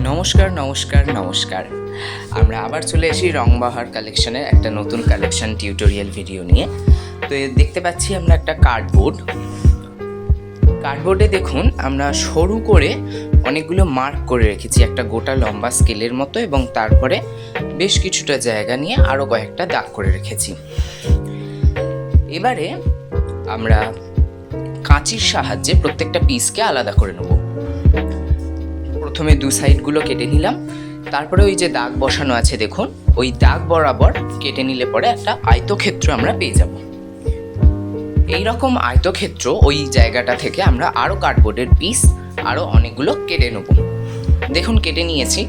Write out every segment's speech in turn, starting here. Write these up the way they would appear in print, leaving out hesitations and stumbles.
নমস্কার নমস্কার নমস্কার। আমরা আবার চলে এসেছি রংবাহার কালেকশনের একটা নতুন কালেকশন টিউটোরিয়াল ভিডিও নিয়ে। তো দেখতে পাচ্ছি আমরা একটা কার্ডবোর্ডে দেখুন আমরা সরু করে অনেকগুলো মার্ক করে রেখেছি একটা গোটা লম্বা স্কেলের মতো, এবং তারপরে বেশ কিছুটা জায়গা নিয়ে আরও কয়েকটা দাগ করে রেখেছি। এবারে আমরা কাঁচির সাহায্যে প্রত্যেকটা পিসকে আলাদা করে নেব। প্রথমে দু সাইডগুলো কেটে নিলাম, তারপরে ওই যে দাগ বসানো আছে দেখুন, ওই দাগ বরাবর কেটে নিলে পরে একটা আয়তক্ষেত্র আমরা পেয়ে যাব। এই রকম আয়তক্ষেত্র ওই জায়গাটা থেকে আমরা আরও কার্ডবোর্ডের পিস আরও অনেকগুলো কেটে নেব। দেখুন কেটে নিয়েছি।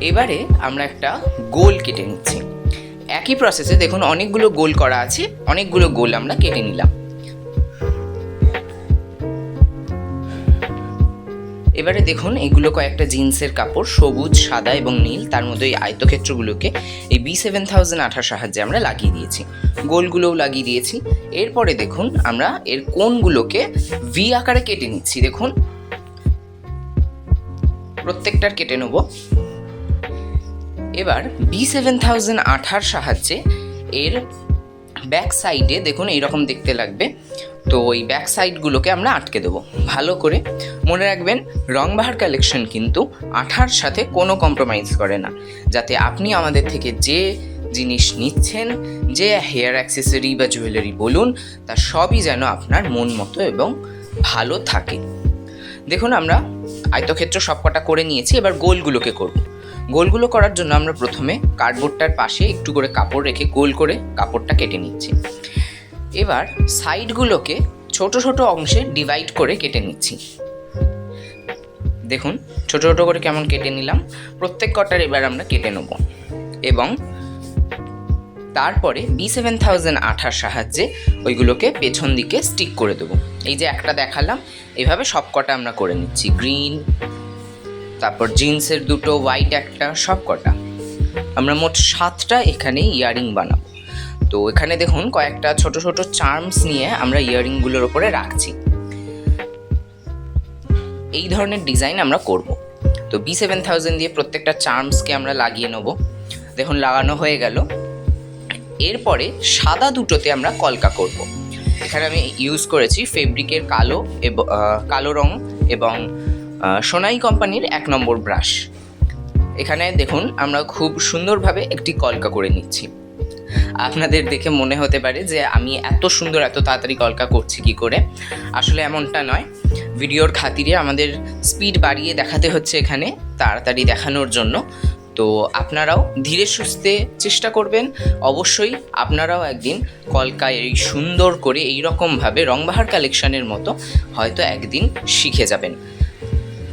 এবারে আমরা একটা গোল কেটে নিচ্ছি। একই প্রসেসে দেখুন অনেকগুলো গোল করা আছে, অনেকগুলো গোল আমরা কেটে নিলাম। এবারে দেখুন এগুলো কয়েকটা জিন্সের কাপড়, সবুজ, সাদা এবং নীল, তার মধ্যে এই আয়তক্ষেত্রগুলোকে এই B7000 আঠার সাহায্যে আমরা লাগিয়ে দিয়েছি, গোলগুলোও লাগিয়ে দিয়েছি। এরপরে দেখুন আমরা এর কোণগুলোকে ভি আকারে কেটে নিচ্ছি। দেখুন প্রত্যেকটার কেটে নেব। এবার B7000 আঠার সাহায্যে এর ব্যাক সাইডে দেখুন এইরকম দেখতে লাগবে, তো ওই ব্যাক সাইডগুলোকে আমরা আটকে দেবো ভালো করে। মনে রাখবেন রংবাহার কালেকশন কিন্তু আঠার সাথে কোনো কম্প্রোমাইজ করে না, যাতে আপনি আমাদের থেকে যে জিনিস নিচ্ছেন, যে হেয়ার অ্যাক্সেসরি বা জুয়েলারি বলুন, তা সবই যেন আপনার মন মতো এবং ভালো থাকে। দেখুন আমরা আয়তক্ষেত্র সবকটা করে নিয়েছি, এবার গোলগুলোকে করব। গোলগুলো করার জন্য আমরা প্রথমে কার্ডবোর্ডটার পাশে একটু করে কাপড় রেখে গোল করে কাপড়টা কেটে নিচ্ছি। এবার সাইডগুলোকে ছোট ছোট অংশে ডিভাইড করে কেটে নিচ্ছি। দেখুন ছোট ছোট করে কেমন কেটে নিলাম। প্রত্যেক কটার এবার আমরা কেটে নেব এবং তারপরে B7000 আঠার সাহায্যে ওইগুলোকে পেছন দিকে স্টিক করে দেবো। এই যে একটা দেখালাম, এইভাবে সব কটা আমরা করে নিচ্ছি। গ্রিন, তারপর জিন্সের দুটো, হোয়াইট একটা, সব কটা আমরা মোট 7টা এখানে ইয়াররিং বানাবো। তো এখানে দেখুন কয়েকটা ছোট ছোট চার্মস নিয়ে আমরা ইয়াররিংগুলোর ওপরে রাখছি। এই ধরনের ডিজাইন আমরা করব। তো B7000 দিয়ে প্রত্যেকটা চার্মসকে আমরা লাগিয়ে নেব। দেখুন লাগানো হয়ে গেল। এরপরে সাদা দুটোতে আমরা কলকা করব। এখানে আমি ইউজ করেছি ফেব্রিকের কালো রং এবং সোনাই কোম্পানির 1 নম্বর ব্রাশ। এখানে দেখুন আমরা খুব সুন্দরভাবে একটি কলকা করে নিচ্ছি। আপনাদের দেখে মনে হতে পারে যে আমি এত সুন্দর এত তাড়াতাড়ি কলকা করছি কি করে। আসলে এমনটা নয়, ভিডিওর খাতিরে আমাদের স্পিড বাড়িয়ে দেখাতে হচ্ছে এখানে তাড়াতাড়ি দেখানোর জন্য। তো আপনারাও ধীরে সুস্থে চেষ্টা করবেন। অবশ্যই আপনারাও একদিন কলকা এই সুন্দর করে এই রকমভাবে রংবাহার কালেকশনের মতো হয়তো একদিন শিখে যাবেন।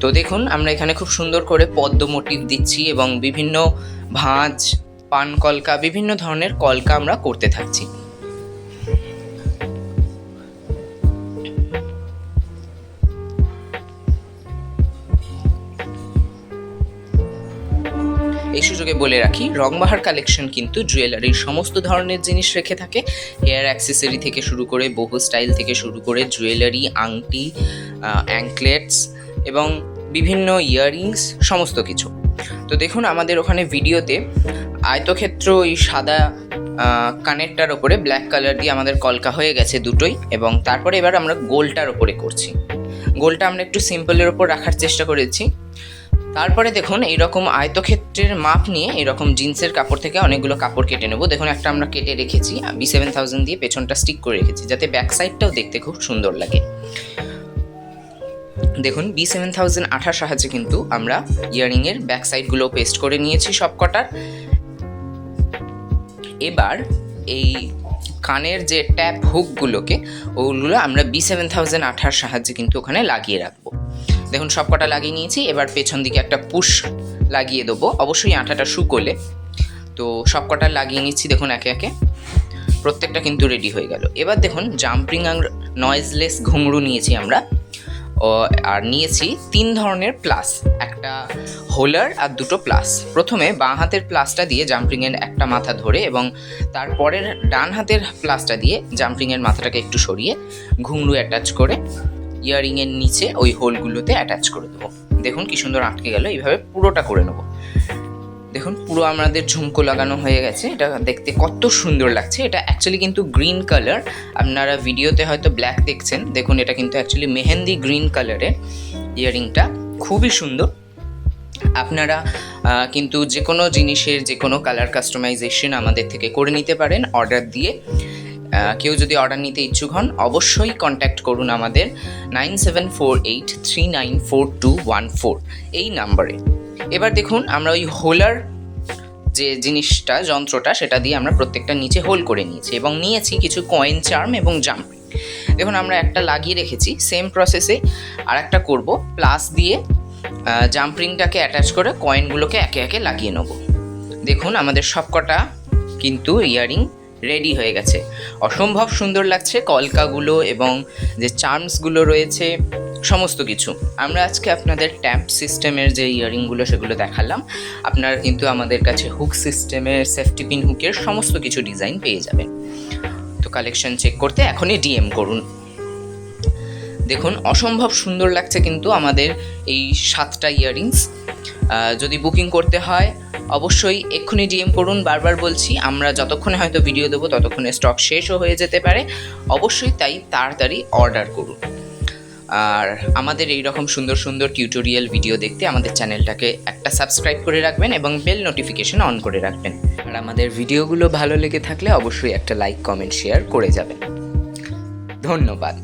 তো দেখুন আমরা এখানে খুব সুন্দর করে পদ্ম মোটিভ দিচ্ছি এবং বিভিন্ন ভাঁজ, পান কলকা, বিভিন্ন ধরনের কলকা আমরা করতে থাকছি। এই সুযোগে বলে রাখি রংবাহার কালেকশন কিন্তু জুয়েলারির সমস্ত ধরনের জিনিস রেখে থাকে। হেয়ার অ্যাক্সেসরি থেকে শুরু করে বহু স্টাইল থেকে শুরু করে জুয়েলারি, আংটি, অ্যাঙ্কলেটস এবং বিভিন্ন ইয়াররিংস, সমস্ত কিছু। তো দেখুন আমাদের ওখানে ভিডিওতে আয়তক্ষেত্র এই সাদা কানেরটার ওপরে ব্ল্যাক কালার দিয়ে আমাদের কলকা হয়ে গেছে দুটোই, এবং তারপরে এবার আমরা গোলটার ওপরে করছি। গোলটা আমরা একটু সিম্পলের ওপর রাখার চেষ্টা করেছি। তারপরে দেখুন এইরকম আয়তক্ষেত্রের মাপ নিয়ে এরকম জিন্সের কাপড় থেকে অনেকগুলো কাপড় কেটে নেব। দেখুন একটা আমরা কেটে রেখেছি, B7000 দিয়ে পেছনটা স্টিক করে রেখেছি যাতে ব্যাক সাইডটাও দেখতে খুব সুন্দর লাগে। দেখুন B7000 আঠার সাহায্যে কিন্তু আমরা ইয়াররিংয়ের ব্যাক সাইডগুলো পেস্ট করে নিয়েছি সব কটার। এবার এই কানের যে ট্যাপ হুকগুলোকে ওগুলো আমরা B7000 আঠার সাহায্যে কিন্তু ওখানে লাগিয়ে রাখবো। দেখুন সব কটা লাগিয়ে নিয়েছি। এবার পেছন দিকে একটা পুশ লাগিয়ে দেবো, অবশ্যই আঠাটা শুকোলে। তো সব কটা লাগিয়ে নিচ্ছি। দেখুন একে একে প্রত্যেকটা কিন্তু রেডি হয়ে গেল। এবার দেখুন জাম্পিং নয়েজলেস ঘুঙরু নিয়েছি আমরা, আর নিয়েছি 3 ধরনের প্লাস, একটা হোলার আর দুটো প্লাস। প্রথমে বাঁ হাতের প্লাসটা দিয়ে জাম্পিংয়ের একটা মাথা ধরে এবং তারপরের ডান হাতের প্লাসটা দিয়ে জাম্পিংয়ের মাথাটাকে একটু সরিয়ে ঘুঙরু অ্যাটাচ করে ইয়াররিংয়ের নিচে ওই হোলগুলোতে অ্যাটাচ করে দেবো। দেখুন কি সুন্দর আটকে গেল। এইভাবে পুরোটা করে নেবো। দেখুন পুরো আমাদের ঝুমকো লাগানো হয়ে গেছে। এটা দেখতে কত সুন্দর লাগছে। এটা অ্যাকচুয়ালি কিন্তু গ্রিন কালার, আপনারা ভিডিওতে হয়তো ব্ল্যাক দেখছেন, দেখুন এটা কিন্তু অ্যাকচুয়ালি মেহেন্দি গ্রিন কালারের ইয়াররিংটা, খুবই সুন্দর। আপনারা কিন্তু যে কোনো জিনিসের যে কোনো কালার কাস্টমাইজেশন আমাদের থেকে করে নিতে পারেন অর্ডার দিয়ে। কেউ যদি অর্ডার নিতে ইচ্ছুক হন অবশ্যই কন্ট্যাক্ট করুন আমাদের 9748394214 এই নাম্বারে। এবার দেখুন আমরা ওই হোলার যে জিনিসটা, যন্ত্রটা, সেটা দিয়ে আমরা প্রত্যেকটা নিচে হোল করে নিয়েছি এবং নিয়েছি কিছু কয়েন চার্ম এবং জাম্পিং। দেখুন আমরা একটা লাগিয়ে রেখেছি, সেম প্রসেসে আর একটা করবো। প্লাস দিয়ে জাম্পিংটাকে অ্যাটাচ করে কয়েনগুলোকে একে একে লাগিয়ে নেব। দেখুন আমাদের সবকটা কিন্তু ইয়াররিং রেডি হয়ে গেছে। অসম্ভব সুন্দর লাগছে কলকাগুলো এবং যে চার্মসগুলো রয়েছে সমস্ত কিছু। আমরা আজকে আপনাদের ট্যাম্প সিস্টেমের যে ইয়াররিংগুলো সেগুলো দেখালাম। আপনারা কিন্তু আমাদের কাছে হুক সিস্টেমের, সেফটি পিন হুকের সমস্ত কিছু ডিজাইন পেয়ে যাবেন। তো কালেকশন চেক করতে এখনই ডিএম করুন। দেখুন অসম্ভব সুন্দর লাগছে কিন্তু আমাদের এই 7টা ইয়াররিংস। যদি বুকিং করতে হয় অবশ্যই এক্ষুনি ডিএম করুন। বারবার বলছি, আমরা যতক্ষণে হয়তো ভিডিও দেবো ততক্ষণে স্টক শেষও হয়ে যেতে পারে। অবশ্যই তাই তাড়াতাড়ি অর্ডার করুন। আর আমাদের এই রকম সুন্দর সুন্দর টিউটোরিয়াল ভিডিও দেখতে আমাদের চ্যানেলটাকে একটা সাবস্ক্রাইব করে রাখবেন এবং বেল নোটিফিকেশন অন করে রাখবেন। আর আমাদের ভিডিওগুলো ভালো লেগে থাকলে অবশ্যই একটা লাইক, কমেন্ট, শেয়ার করে যাবেন। ধন্যবাদ।